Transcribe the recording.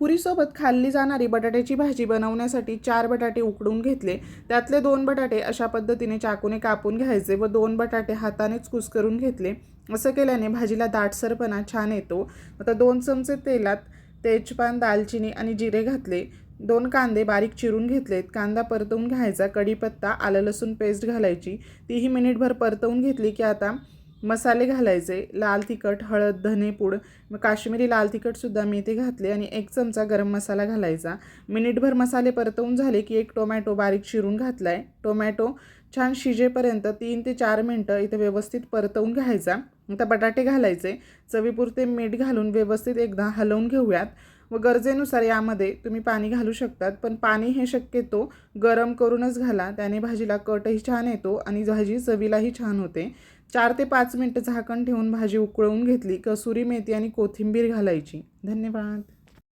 पुरीसोबत खाल्ली जाणारी बटाट्याची भाजी बनवण्यासाठी 4 बटाटे उकडून घेतले. त्यातले 2 बटाटे अशा पद्धतीने चाकूने कापून घ्यायचे व 2 बटाटे हातानेच कुस्करून घेतले. असं केल्याने भाजीला दाटसरपणा छान येतो. आता 2 चमचे तेलात तेजपान, दालचिनी आणि जिरे घातले. 2 कांदे बारीक चिरून घेतलेत. कांदा परतवून घ्यायचा. कढीपत्ता, आलं लसूण पेस्ट घालायची. तीही मिनिटभर परतवून घेतली की आता मसाले घालायचे. लाल तिखट, हळद, धनेपूड, काश्मीरी लाल तिखटसुद्धा मी इथे घातले आणि 1 चमचा गरम मसाला घालायचा. मिनिटभर मसाले परतवून झाले की 1 टोमॅटो बारीक चिरून घातला आहे. टोमॅटो छान शिजेपर्यंत 3 ते 4 मिनटं इथे व्यवस्थित परतवून घ्यायचा. आता बटाटे घालायचे. चवीपुरते मीठ घालून व्यवस्थित एकदा हलवून घेऊयात व गरजेनुसार यामध्ये तुम्ही पाणी घालू शकतात, पण पाणी हे शक्यतो गरम करूनच घाला. त्याने भाजीला कटही छान येतो आणि भाजी चवीलाही छान होते. 4 ते 5 मिनटं झाकण ठेवून भाजी उकळवून घेतली. कसुरी मेथी आणि कोथिंबीर घालायची. धन्यवाद.